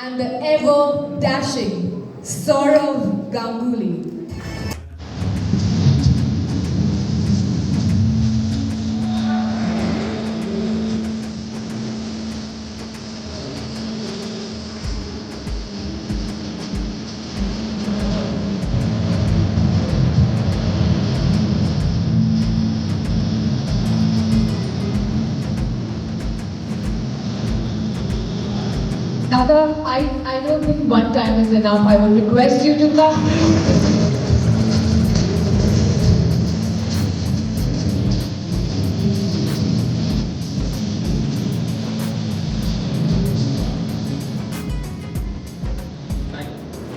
And the ever dashing Sourav Ganguly. Dada, I don't think one time is enough. I would request you to come.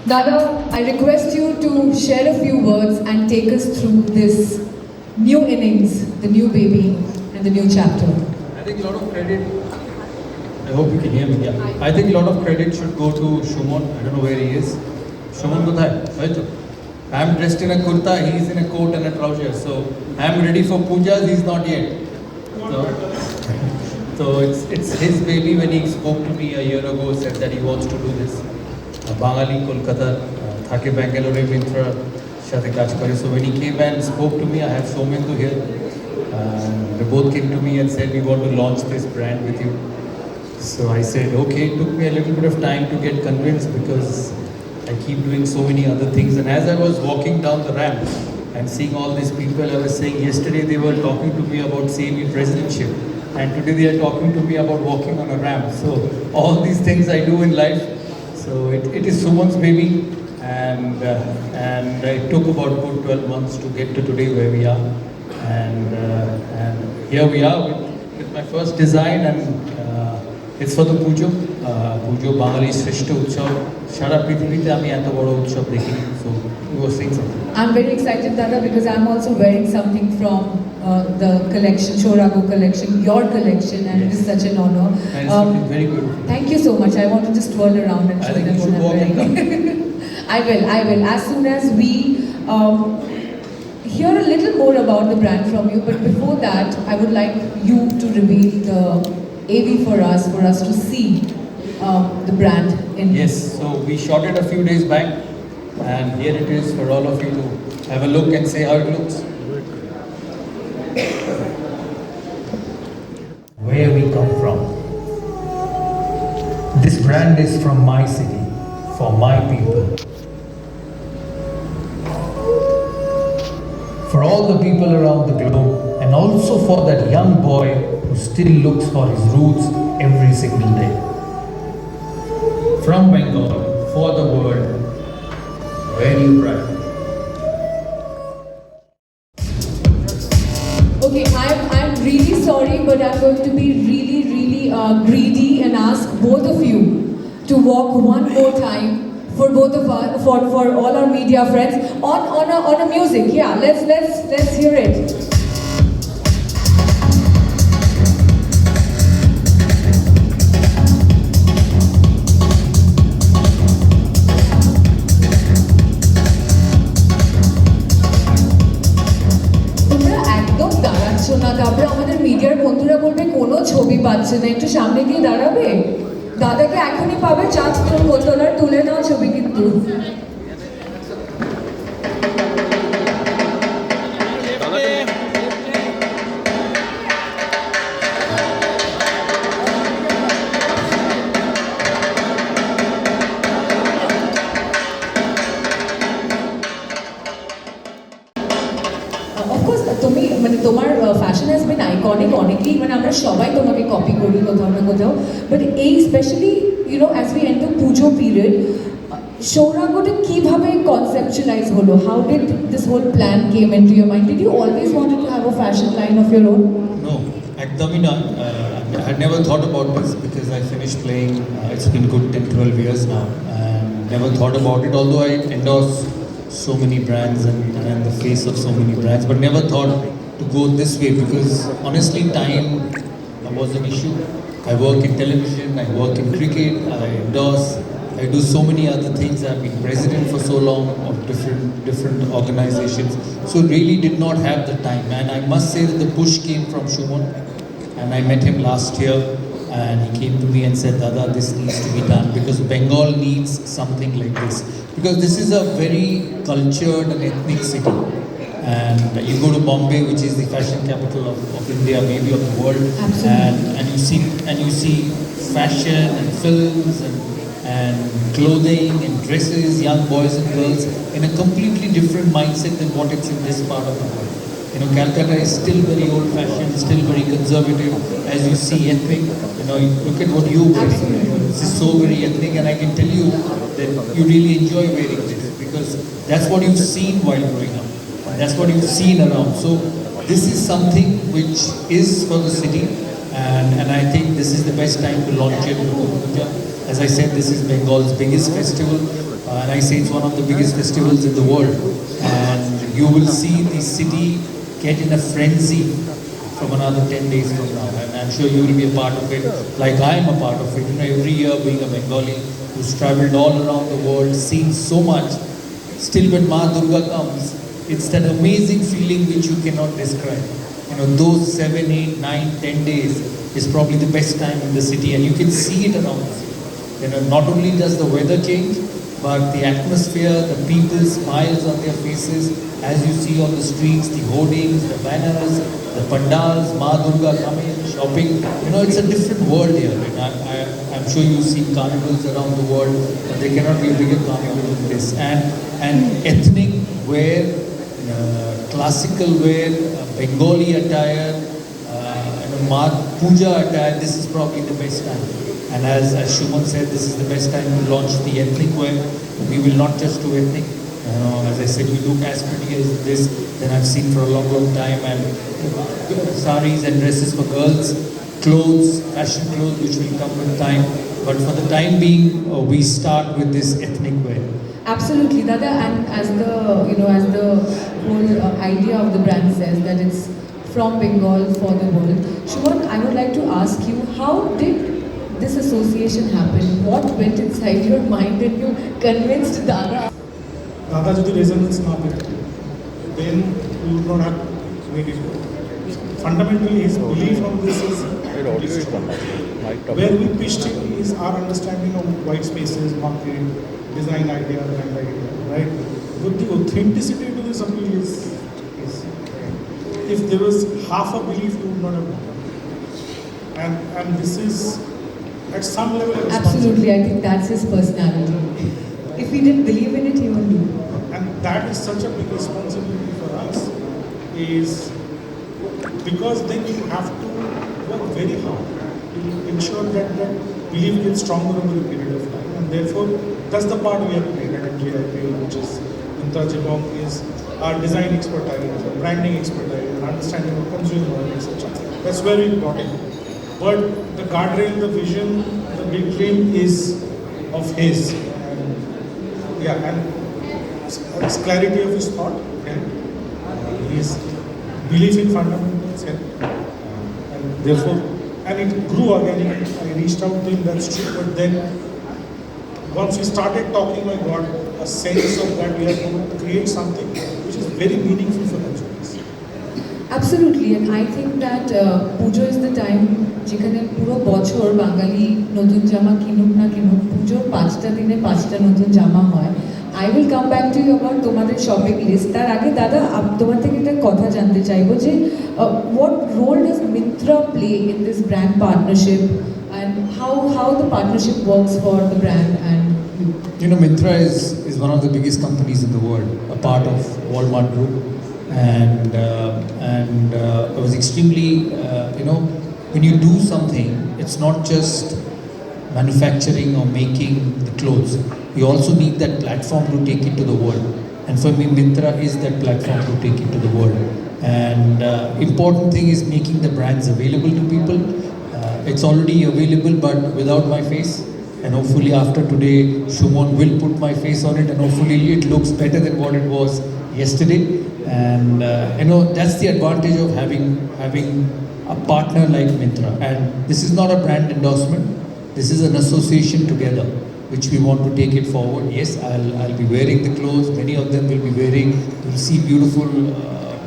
Dada, I request you to share a few words and take us through this new innings, the new baby, and the new chapter. I think a lot of credit, I hope you can hear me, yeah. I think a lot of credit should go to Shumon. I don't know where he is. Shumon kothay? Right? I'm dressed in a kurta, he's in a coat and a trouser. So I'm ready for pujas, he's not yet. So it's his baby. When he spoke to me a year ago, said that he wants to do this. Bengali, Kolkata, Thake Bangalore, Myntra, Shate Kachkare. So when he came and spoke to me, I have Somendu here. They both came to me and said, we want to launch this brand with you. So I said, okay. It took me a little bit of time to get convinced because I keep doing so many other things. And as I was walking down the ramp and seeing all these people, I was saying yesterday they were talking to me about semi-presidentship. And today they are talking to me about walking on a ramp. So all these things I do in life. So it is Suman's baby. And it took about good 12 months to get to today where we are. And here we are with my first design, and it's for the Pujo. Pujo Bengali Shrishta Utsav. Shara Prithivite ami eto bodo utsav dekhini. So you were saying something. I'm very excited, Dada, because I'm also wearing something from the collection, Souragya collection, your collection, and Yes. it is such an honor. And it's looking very good. Thank you so much. I want to just twirl around and I show think them you what should I'm walk and wearing. I will. As soon as we hear a little more about the brand from you, but before that, I would like you to reveal the AV for us to see the brand in. Yes, so we shot it a few days back, and here it is for all of you to have a look and say how it looks. Where we come from. This brand is from my city, for my people. For all the people around the globe, and also for that young boy who still looks for his roots every single day. From Bengal, for the world, very proud. Okay, I'm really sorry, but I'm going to be really greedy and ask both of you to walk one more time for both of us, for all our media friends on a music. Yeah, let's hear it. তারপরে আমাদের মিডিয়ার বন্ধুরা বলবে কোনো ছবি পাচ্ছে না, একটু সামনে গিয়ে দাঁড়াবে। দাদাকে এখনই পাবে, চাঁদ তোলার তুলে নাও ছবি কিন্তু। তুমি মানে তোমার ফ্যাশন হ্যাজ বিন আইকনিক অনেকেই, মানে আমরা সবাই তোমাকে কপি করি কোথাও না কোথাও, বাট এই specially as we enter Puja period, সৌরাগ্যটা কিভাবে কনসেপচুয়ালাইজ হলো? How did this whole plan came into your mind? Did you always wanted to have a fashion line of your own? No, ekdamই না. I had never thought about this because I finished playing, it's been good 10-12 years now, and never thought about it, although I endorse so many brands and the face of so many brands, but never thought to go this way because honestly time was an issue. I work in television, I work in cricket, I endorse, I do so many other things. I've been president for so long of different organizations, so really did not have the time. And I must say that the push came from Shumon, and I met him last year. and he came to me and said, Dada, this needs to be done because Bengal needs something like this. Because this is a very cultured and ethnic city. And you go to Bombay, which is the fashion capital of India, maybe of the world, Absolutely. and you see fashion and films and clothing and dresses, young boys and girls in a completely different mindset than what it's in this part of the world. You know, Calcutta is still very old-fashioned, still very conservative. As you see, ethnic. You know, look at what you wear. This is so very ethnic, and I can tell you that you really enjoy wearing this because that's what you've seen while growing up. That's what you've seen around. So this is something which is for the city, and I think this is the best time to launch it. As I said, this is Bengal's biggest festival, and I say it's one of the biggest festivals in the world. And you will see the city get in a frenzy from another 10 days from now. And I'm sure you will be a part of it, like I am a part of it. You know, every year being a Bengali who's traveled all around the world, seen so much, still when Ma Durga comes, it's that amazing feeling which you cannot describe. You know, those 7, 8, 9, 10 days is probably the best time in the city, and you can see it around the city. You know, not only does the weather change, but the atmosphere, the people's smiles on their faces, as you see on the streets, the hoardings, the banners, the pandals, Ma Durga coming, shopping. You know, it's a different world here. And I'm sure you've seen carnivals around the world, but there cannot be a bigger carnival than this. And ethnic wear, classical wear, Bengali attire, puja attire, this is probably the best time. And as Shuman said, this is the best time to launch the ethnic wear. We will not just do ethnic. As I said, we look as pretty as this that I've seen for a long, long time. And saris and dresses for girls, clothes, fashion clothes, which will come with time. But for the time being, we start with this ethnic wear. Absolutely, Dada, and as the whole idea of the brand says that it's from Bengal for the world. Shuman, I would like to ask you, how did this association happen? What went inside your mind and you convinced Dada? Dada যদি resonance না পেত, then we would not have made it work. Fundamentally, his belief on this is where we pitched it is our understanding of white spaces, market, design idea, brand idea, right? But the authenticity to this appeal is if there was half a belief, we would not have done. And this is at some level a responsibility. Absolutely, I think that's his personality. If he didn't believe in it, he won't do. And that is such a big responsibility for us, is because then you have to work very hard to ensure that that belief gets stronger over a period of time. And therefore, that's the part we have played at MJIPL, which is Myntra is our design expertise, our branding expertise, our understanding of consumer, etc. That's where we brought in. But the guardrail, the vision, the big dream is of his. And his clarity of his thought, and his belief in fundamentals, and therefore, and it grew organically. I reached out to him, that's true, but then once we started talking, I got a sense of that we are going to create something which is very meaningful for consumers. Absolutely, and I think that Pujo is the time যেখানে পুরো বছর বাঙালি নতুন জামা কিনুক না কিনুক, পুজোর 5টা দিনে 5টা নতুন জামা হয়। I will come back to you about তোমাদের শপিং লিস্ট। তার আগে দাদা তোমার থেকে একটা কথা জানতে চাইবো যে what role does Myntra play in this brand partnership and how the partnership works for the brand and you? You know, Myntra is one of the biggest companies in the world, a part of Walmart Group, and I was extremely, when you do something, it's not just manufacturing or making the clothes. You also need that platform to take it to the world. And for me, Myntra is that platform to take it to the world. And important thing is making the brands available to people. It's already available, but without my face. And hopefully after today, Shumon will put my face on it, and hopefully it looks better than what it was yesterday. And that's the advantage of having a partner like Myntra. And this is not a brand endorsement. This is an association together, which we want to take it forward. Yes, I'll be wearing the clothes. Many of them will be wearing. You'll see beautiful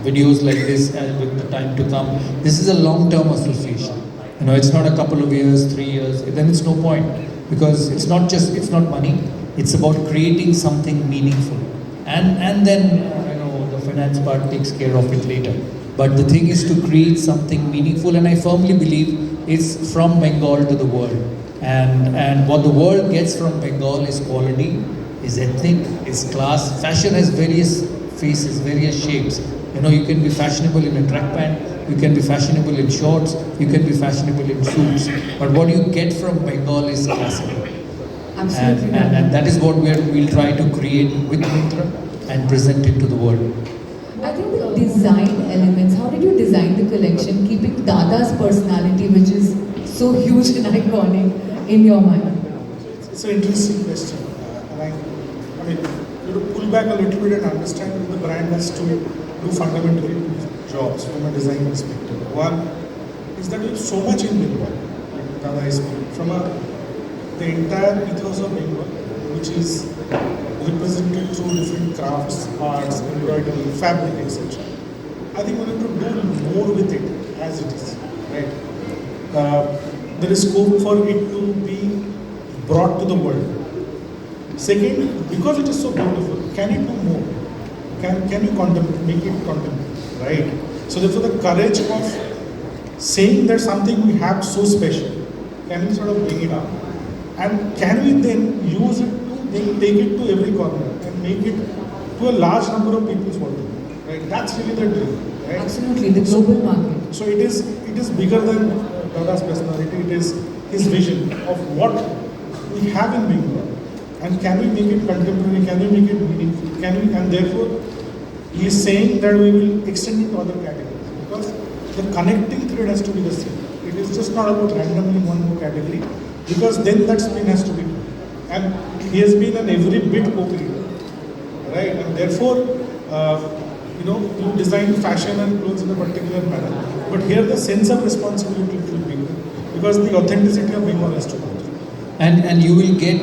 videos like this with the time to come. This is a long-term association. You know, it's not a couple of years, 3 years, then it's no point. Because it's not money, it's about creating something meaningful. And then, the finance part takes care of it later. But the thing is to create something meaningful, and I firmly believe it's from Bengal to the world. And what the world gets from Bengal is quality, is ethnic, is class. Fashion has various faces, various shapes. You can be fashionable in a track pant, you can be fashionable in shorts, you can be fashionable in suits. But what you get from Bengal is classic. Absolutely. And that is what we'll try to create with Myntra and present it to the world. I think the design elements, how did you design the collection, keeping Dada's personality, which is so huge and iconic, in your mind? It's an interesting question. And I mean, you have to pull back a little bit and understand that the brand has to do fundamentally two jobs from a design perspective. One is that we have so much in Bengal, like Dada is from the entire ethos of Bengal, which is represented through different crafts, arts, embroidery, fabric, etc. I think we need to do more with it as it is, right? There is scope for it to be brought to the world. Second, because it is so beautiful, can it do more? Can you make it contemporary, right? So therefore the courage of saying that something we have so special, can we sort of bring it up? And can we then use it to then take it to every corner and make it to a large number of people's world, right? That's really the dream, right? Absolutely, the global market. So it is bigger than Dada's personality. It is his vision of what we have in Bengal, and can we make it contemporary? Can we make it meaningful? And therefore, he is saying that we will extend it to other categories because the connecting thread has to be the same. It is just not about randomly one more category, because then that spin has to be done. And he has been an every bit co-creator, right? And therefore, you design fashion and clothes in a particular manner, but here the sense of responsibility will be bigger because the authenticity of Bengal has to go through. And you will get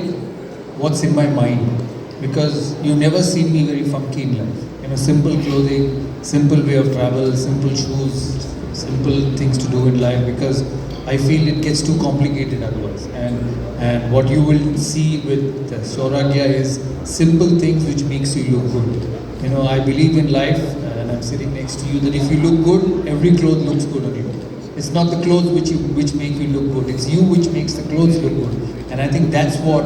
what's in my mind, because you never seen me very funky in life. Simple clothing, simple way of travel, simple shoes, simple things to do in life, because I feel it gets too complicated otherwise. And what you will see with Souragya is simple things which makes you look good. I believe in life, and I'm sitting next to you, that if you look good, every cloth looks good on you. It's not the clothes which make you look good. It's you which makes the clothes look good. And I think that's what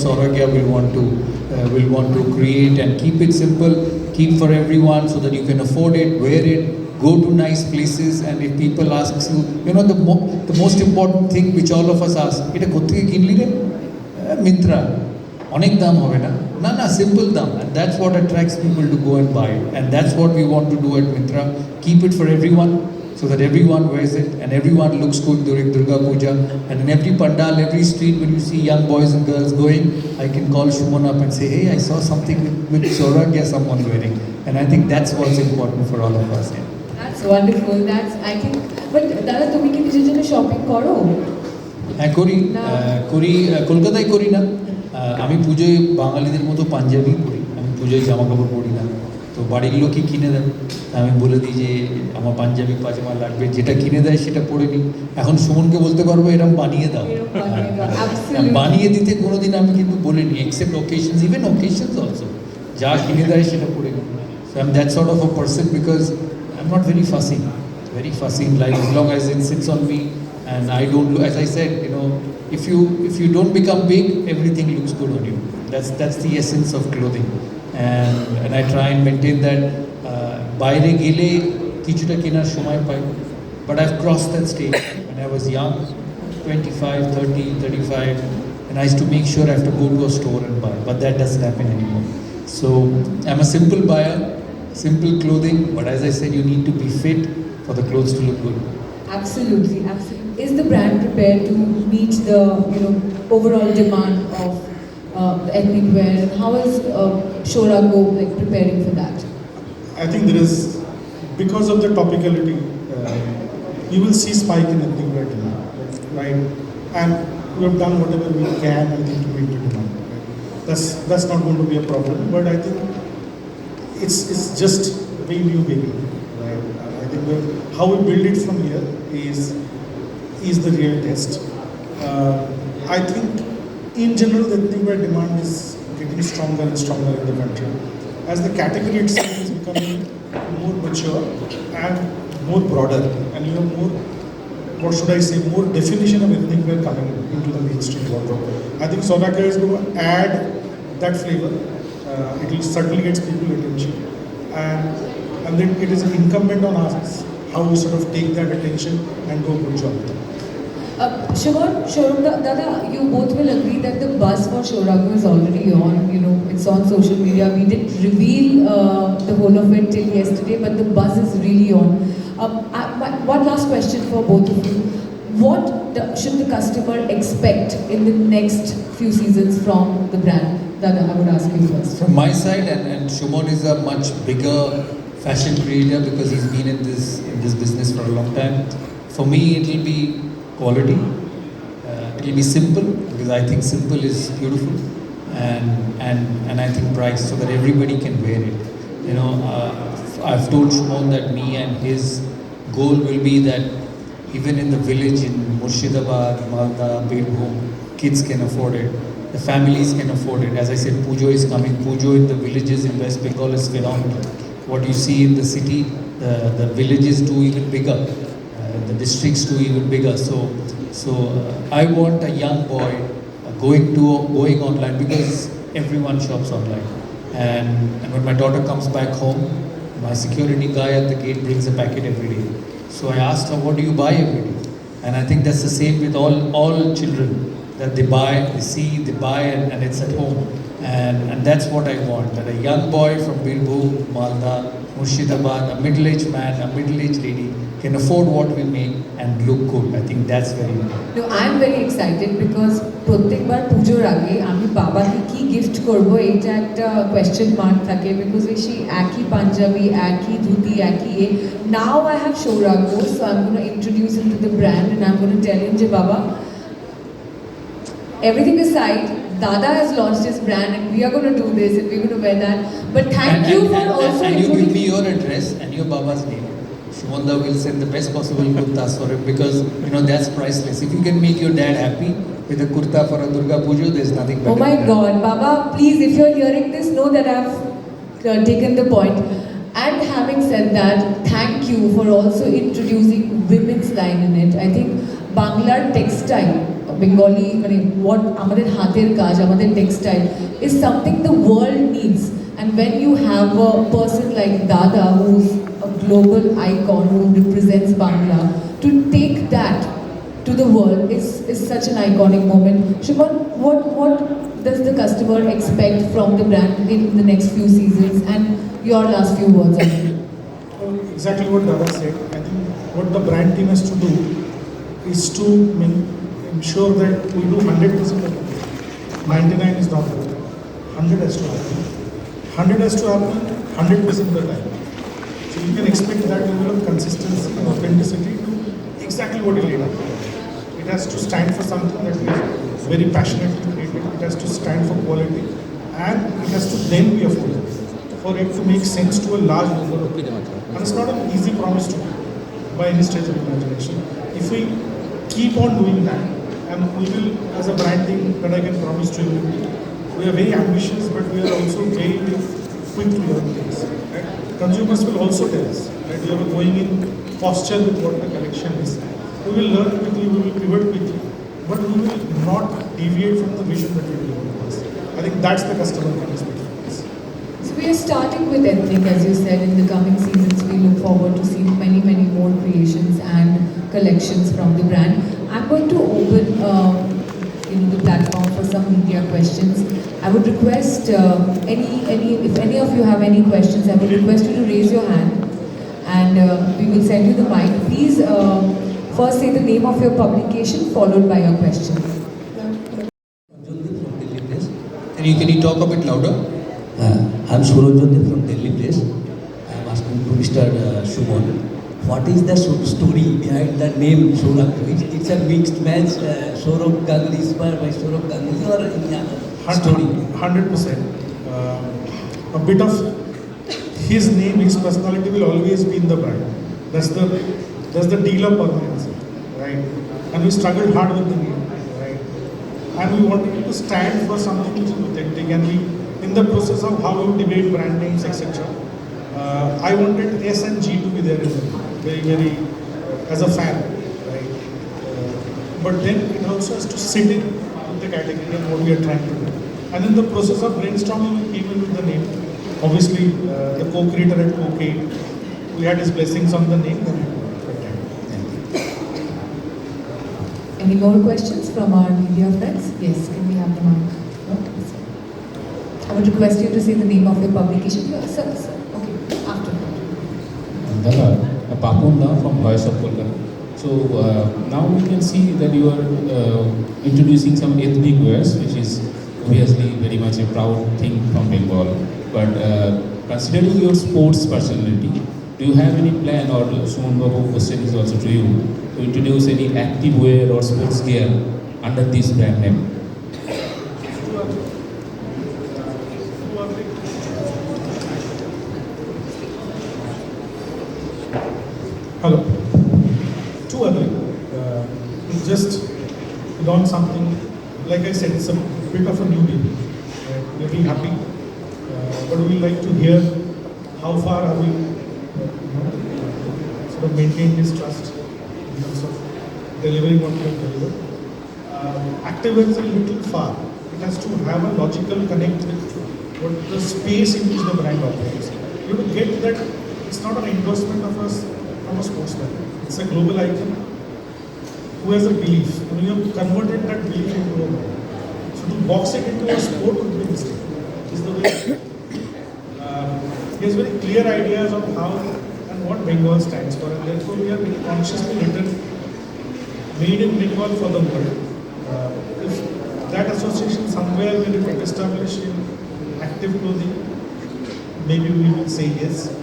Souragya will want to create, and keep it simple, keep for everyone so that you can afford it, wear it, go to nice places. And if people ask you, the most important thing which all of us ask, "Eta kotheke kinli re?" Myntra. Onek dam hobe na? Na, simple dam. And that's what attracts people to go and buy it. And that's what we want to do at Myntra. Keep it for everyone, so that everyone wears it and everyone looks good during Durga Puja. And in every pandal, every street, when you see young boys and girls going, I can call Shumon up and say, "Hey, I saw something with Souragya someone wearing." And I think that's what's important for all of us. Yeah. That's wonderful. I think. But Dada, তুমি কি নিজের জন্য shopping করো? হ্যাঁ করি, কলকাতায় করি না। আমি পুজোয় বাঙালিদের মতো পাঞ্জাবি পরি, আমি পুজোয় জামা কাপড় পরি না। তো বাড়ির লোকই কিনে দেয়, আমি বলে দিই যে আমার পাঞ্জাবি পাজামা লাগবে, যেটা কিনে দেয় সেটা পরে নিই। এখন সুমনকে বলতে পারবো এরকম বানিয়ে দাও, বানিয়ে দিতে কোনোদিন আমি কিন্তু বলিনি, except occasions, even occasions also, যা কিনে দেয় সেটা পরে নিই। So I'm that sort of a person, because I'm not very fussy in life, as long as it sits on me and I don't look, as I said, if you don't become big, everything looks good on you. That's the essence of clothing. And I try and maintain that. বাইরে গেলে কিছুটা কেনার সময় পাই, but I've crossed that stage. When I was young, 25, 30, 35, and I used to make sure I have to go to a store and buy, but that doesn't happen anymore. So I'm a simple buyer, simple clothing, but as I said, you need to be fit for the clothes to look good. Absolutely. Is the brand prepared to meet the overall demand of the ethnic wear, and how is Soura preparing for that? I think there is, because of the topicality, you will see spike in ethnic wear demand, right? And we have done whatever we can, I think, to meet the demand. Right? That's not going to be a problem, but I think it's just very new beginning, right? I think how we build it from here is is the real test. I think in general the ethnic wear demand is getting stronger and stronger in the country. As the category itself is becoming more mature and more broader, and you have more, what should I say, more definition of ethnic wear coming into the mainstream wardrobe. I think Souragya is going to add that flavor. It will certainly get people attention, and then it is incumbent on us how we sort of take that attention and do a good job. Shimon, Dada, you both will agree that the buzz for Souragya is already on. You know, it's on social media. We didn't reveal the whole of it till yesterday, but the buzz is really on. One last question for both of you. What should the customer expect in the next few seasons from the brand? Dada, I would ask you first. From my side, and Shimon is a much bigger fashion creator because he's been in this business for a long time. For me, it will be quality. It will be simple because I think simple is beautiful, and I think price, so that everybody can wear it. You know, I've told Shimon that me and his goal will be that even in the village in Murshidabad, Malda, Birbhum, kids can afford it. The families can afford it. As I said, Pujo is coming. Pujo in the villages in West Bengal is phenomenal. What you see in the city, the villages do even bigger. The districts do even bigger. So I want a young boy going online because everyone shops online. And when my daughter comes back home, my security guy at the gate brings a packet every day. So I asked her, what do you buy every day? And I think that's the same with all children, that they buy, they see, they buy, and it's at home. And that's what I want, that a young boy from Birbhum, Malda, Murshidabad, a middle-aged man, a middle-aged lady can afford what we make and look good. I think that's very important. No, I am very excited because প্রত্যেকবার পুজোর আগে আমি বাবাকে কি gift করব এইটা একটা question mark থাকে বিকজ সেই একই পাঞ্জাবি একই ধুতি একই now I have Souragya, so I'm going to introduce him to the brand and I'm going to tell him যে বাবা, everything aside, Dada has launched his brand and we are going to do this and we're going to wear that. But thank you for also and you including... give me your address and your Baba's name. Shumanda will send the best possible kurtas for him because, you know, that's priceless. If you can make your dad happy with a kurta for a Durga Pujo, there's nothing better. Oh my God, Baba, please, if you're hearing this, know that I've taken the point. And having said that, thank you for also introducing women's line in it. I think Banglar textile, Bengali, what amader hater kaj, amader textile is something the world needs. And when you have a person like Dada, who's a global icon, who represents Bangla, to take that to the world is such an iconic moment. Shimon, what does the customer expect from the brand in the next few seasons? And your last few words on it. Exactly what Dada said. I think what the brand team has to do is to ensure that we do 100% of it. 99 is not good. 100 has to happen. 100 has to happen 100% of the time. So you can expect that level of consistency and authenticity to exactly what you laid out. It has to stand for something that is very passionately created. It has to stand for quality, and it has to then be affordable for it to make sense to a large number of people. And it's not an easy promise to do by any stretch of imagination. If we keep on doing that, and we will, as a brand team, that I can promise to you, we are very ambitious, but we are also very quick to learn things. Right? Consumers will also tell us that we are going in posture with what the collection is. We will learn quickly, we will pivot quickly, but we will not deviate from the vision that we will give us. I think that's the customer can expect from us. So we are starting with ethnic, as you said. In the coming seasons, we look forward to seeing many more creations and collections from the brand. I'm going to open the platform for some media questions. I would request if any of you have any questions, I would request you to raise your hand, and we will send you the mic. Please first say the name of your publication followed by your question. Can you talk a bit louder? I'm Sourav Ganguly from Delhi place. I'm asking to Mr. Shimon, what is the story behind the name Soura? It's a mixed match. Sourav Ganguly inspired by Sourav Ganguly or story? 100%. A bit of his name, his personality will always be in the brand. That's the deal of permanency, right? and we struggled hard with the name, right? And we wanted to stand for something which is authentic, and we, in the process of how we debate brand names, etc. I wanted S and G to be there in the name, very, as a fan, right? But then it also has to sit in the category and what we are trying to do. And in the process of brainstorming, we came in with the name. Obviously, the co-creator at OK, we had his blessings on the name. Any more questions from our media friends? Yes, can we have the mic? No? I would request you to say the name of your publication. Yes, sir. Okay, after that. Papunda from Voice of Kolkata. So now we can see that you are introducing some ethnic wears, which is obviously very much a proud thing from Bengal. But considering your sports personality, do you have any plan, or Suman Babu question is also to you, to introduce any active wear or sports gear under this brand name? Hello. Too early. It's just done something, like I said, it's a bit of a new deal. We're very happy, but we like to hear how far are we sort of maintaining this trust in terms of delivering what we have delivered. Activewear is a little far. It has to have a logical connect with what the space in which the brand operates. You have to get that it's not an endorsement of us from a sportsman. It's a global icon who has a belief. I mean, you have converted that belief into a brand. So to box it into a sport would be a mistake. Is the way. He has very clear ideas of how and what Bengal stands for, and therefore we are very consciously written made in Bengal for the world. If that association somewhere will be established in active clothing, maybe we will say yes.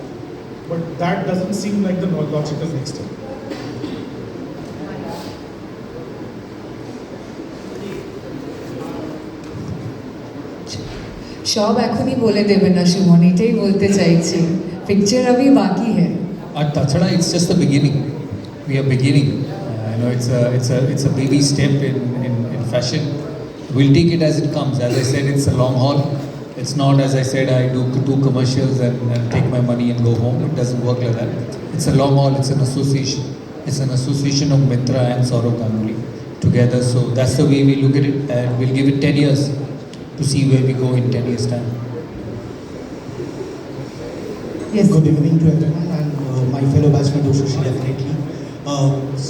But that doesn't seem like the logical next step. সব এখনই বলে দেবে না সুমন, এটাই বলতে চাইছি, picture अभी বাকি है। আর তাছাড়া it's just the beginning. We are beginning. It's a baby step in fashion. We'll take it as it comes. As I said, it's a long haul. It's not, as I said, I do two commercials and take my money and go home. It doesn't work like that. It's a long haul. It's an association. It's an association of Myntra and Sourav Ganguly together. So that's the way we look at it, and we'll give it 10 years to see where we go in 10 years' time. Yes. Good evening to everyone, and my fellow batchmate Sushi definitely.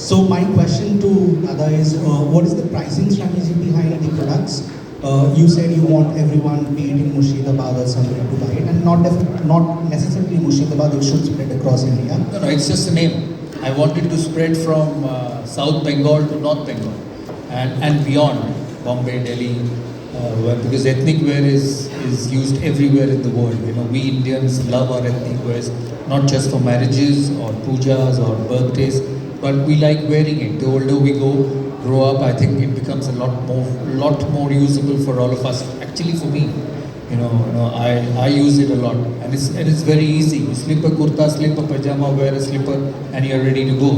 So my question to Dada is, what is the pricing strategy behind the products? You said you want everyone, be it in Murshidabad or somewhere, to buy it, and not necessarily Murshidabad, it should spread across India. No, it's just a name. I wanted to spread from South Bengal to North Bengal and beyond, Bombay, Delhi, because ethnic wear is used everywhere in the world. You know, we Indians love our ethnic wears, not just for marriages or pujas or birthdays, but we like wearing it. The older we grow up, I think it becomes a lot more usable for all of us. Actually, for me, I use it a lot, and it's very easy. You slip a kurta, slip a pajama, wear a slipper, and you're ready to go.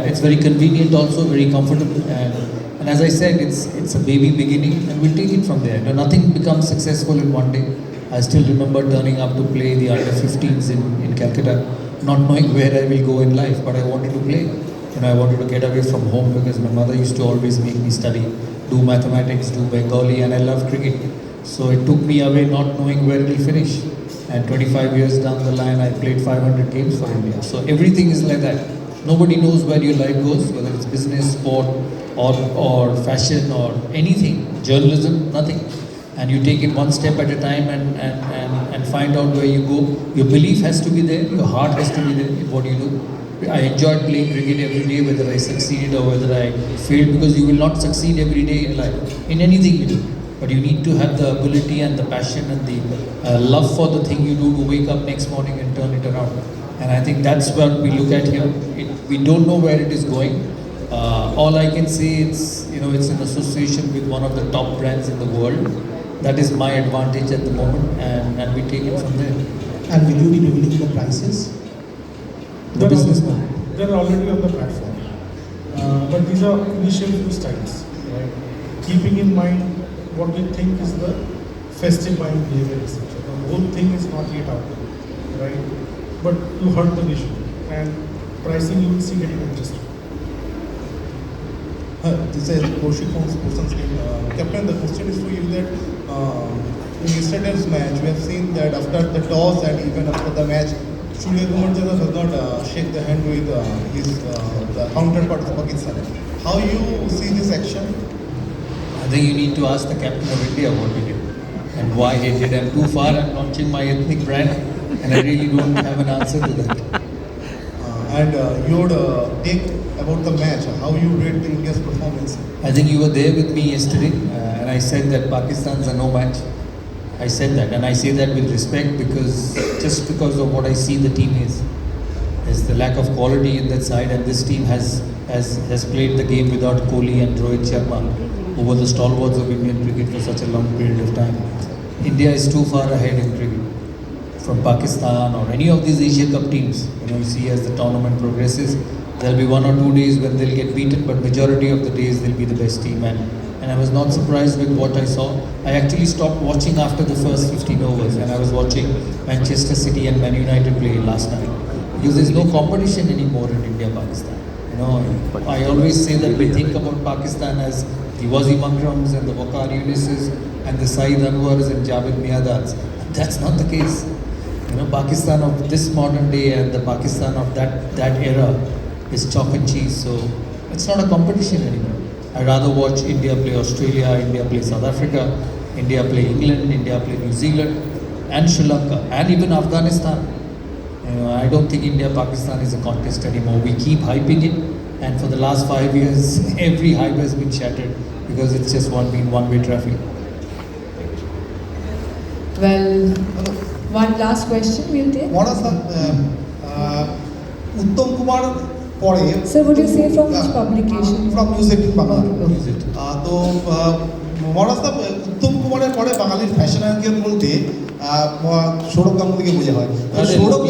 It's very convenient, also very comfortable, and as I said, it's a baby beginning, and we'll take it from there. Nothing becomes successful in one day. I still remember turning up to play the under-15s in Calcutta, not knowing where I will go in life, but I wanted to play. I wanted to get away from home because my mother used to always make me study, do mathematics, do Bengali, and I love cricket. So it took me away not knowing where it will finish. And 25 years down the line, I played 500 games for India. So everything is like that. Nobody knows where your life goes, whether it's business, sport, or fashion, or anything, journalism, nothing. And you take it one step at a time and find out where you go. Your belief has to be there, your heart has to be there in what you do. I enjoyed playing cricket every day, whether I succeeded or whether I failed, because you will not succeed every day in life, in anything you do. But you need to have the ability and the passion and the love for the thing you do to wake up next morning and turn it around. And I think that's what we look at here. We don't know where it is going. All I can say is, it's an association with one of the top brands in the world. That is my advantage at the moment, and we take it from there. And will you be revealing the prices? The businessman. They're already on the platform. but these are initial few styles, right? Keeping in mind what we think is the festive buying behavior, etc. The whole thing is not yet out there, right? But you heard the vision, and pricing you will see getting adjusted. This is Kaushik from Sports Game. Captain, the question is for you that in yesterday's match, we have seen that after the toss and even after the match, Souragya does not shake the hand with the counterpart of Pakistan. How you see this action? I think you need to ask the captain of India what he did and why he did. I'm too far, I'm launching my ethnic brand and I really don't have an answer to that. And your take about the match, how you rate the India's performance? I think you were there with me yesterday and I said that Pakistan's a no match. I said that and I say that with respect because just because of what I see the team is. There's the lack of quality in that side and this team has played the game without Kohli and Rohit Sharma, who were the stalwarts of Indian cricket for such a long period of time. India is too far ahead in cricket from Pakistan or any of these Asia Cup teams. You see as the tournament progresses, there'll be 1 or 2 days when they'll get beaten, but majority of the days they'll be the best team. And I was not surprised with what I saw. I actually stopped watching after the first 15 overs and I was watching Manchester City and Man United play last night. Because there's no competition anymore in India-Pakistan. I always say that we think about Pakistan as the Wasim Akrams and the Waqar Yunuses and the Saeed Anwars and Javed Miadads. That's not the case. Pakistan of this modern day and the Pakistan of that era is chalk and cheese. So it's not a competition anymore. I'd rather watch India play Australia, India play South Africa, India play England, India play New Zealand and Sri Lanka and even Afghanistan. I don't think India-Pakistan is a contest anymore. We keep hyping it and for the last 5 years, every hype has been shattered because it's just been one-way traffic. Well, one last question we'll take. What is the Uttam Kumar পরে Sir, would you say from which publication? From News 18 Bangla. তো মহারাষ্ট্র উত্তম কুমারের পরে বাঙালির fashion icon বলতে সৌরভ গাঙ্গুলিকে বোঝা হয়। সৌরভ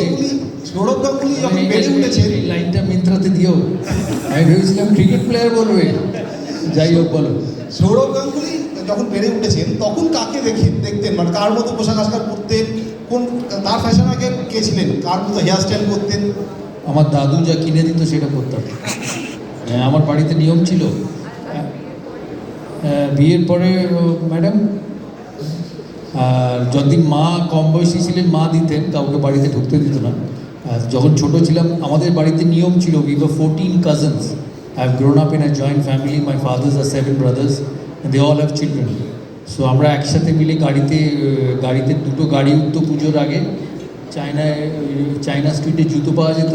গাঙ্গুলি যখন বেড়ে উঠেছেন এই লাইনটা মিন্ত্রাতে দিও। আমি ভেবেছিলাম ক্রিকেট প্লেয়ার বলবে। যাই হোক বলো। সৌরভ গাঙ্গুলি যখন বেড়ে উঠেছেন তখন কাকে দেখতেন মানে কার মতো পোশাক আশাক পরতেন, কোন তার ফ্যাশন আইকন কে ছিলেন, কার মতো হেয়ার স্টাইল করতেন? আমার দাদু যা কিনে দিত সেটা করতাম। আমার বাড়িতে নিয়ম ছিল বিয়ের পরে ম্যাডাম যদি মা কম বয়সী ছিলেন মা দিতেন, কাউকে বাড়িতে ঢুকতে দিত না। যখন ছোট ছিলাম আমাদের বাড়িতে নিয়ম ছিল we were 14 cousins. I have grown up in a joint family. My fathers are 7 brothers and they all have children. So আমরা একসাথে মিলে গাড়িতে দুটো গাড়ি উঠতো পুজোর আগে। চায়না স্ট্রিটে জুতো পাওয়া যেত।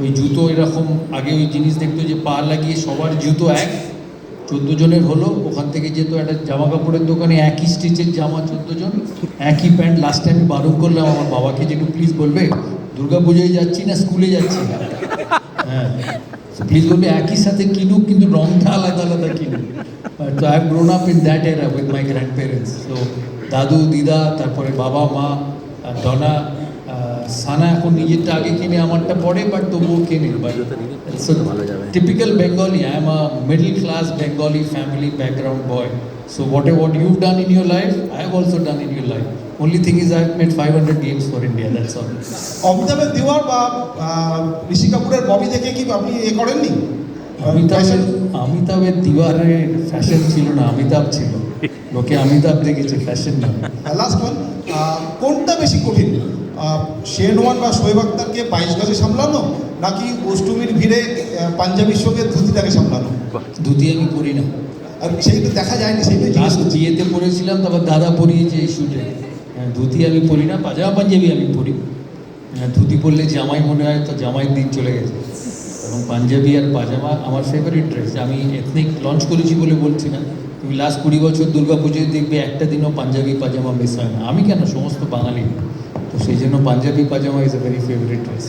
ওই জুতো এরকম আগে ওই জিনিস দেখতো যে পা লাগিয়ে সবার জুতো 14 জনের হলো। ওখান থেকে যেত একটা জামা কাপড়ের দোকানে একই স্টিচের জামা 14 জন, একই প্যান্ট। লাস্টে আমি বারণ করলাম আমার বাবাকে যে একটু প্লিজ বলবে দুর্গা পুজোয় যাচ্ছি না স্কুলে যাচ্ছি না, হ্যাঁ প্লিজ বলবে একই সাথে কিনুক কিন্তু রংটা আলাদা আলাদা কিনুক। তো I have grown up in that এরা উইথ মাই গ্র্যান্ড প্যারেন্টস। তো দাদু দিদা তারপরে বাবা মা ডনা সানা এখন নিজেরটা আগে কিনে আমারটা পরে বাট তবুও কেনে। So typical Bengali, I am a middle class Bengali family background boy. So what you've done in your life, I have also done in your life. Only thing is I've made 500 games for India, that's all. অমিতাভের দিওয়ার বা ঋষি কাপুরের ববি দেখে কি আপনি করেননি? অমিতাভের দিওয়ারের fashion ছিল না, অমিতাভ ছিল। লোকে অমিতাভ দেখেছে, ফ্যাশন না। লাস্ট ওয়ান, কোনটা বেশি কঠিন, শেরওয়ান বা শোয়েব আখতারকে 22 গজে সামলানো নাকি অষ্টমীর ভিড়ে পাঞ্জাবির সঙ্গে ধুতিটাকে সামলানো? ধুতি আমি পরি না, আর সেইটা দেখা যায়নি, সেইটা লাস্ট বিয়েতে পরেছিলাম, তারপর দাদা পরিয়েছে এই শুটে। ধুতি আমি পরি না, পাজামা পাঞ্জাবি আমি পরি। ধুতি পরলে জামাই মনে হয় তো জামাইয়ের দিন চলে গেছে। এবং পাঞ্জাবি আর পাজামা আমার ফেভারিট ড্রেস। আমি এথনিক লঞ্চ করেছি বলে বলছি না, তুমি লাস্ট 20 বছর দুর্গা পুজোয় দেখবে একটা দিনও পাঞ্জাবি পাজামা মিস হয় না। আমি কেন, সমস্ত বাঙালি। তো সেই জন্য Punjabi pajama is a very favourite dress.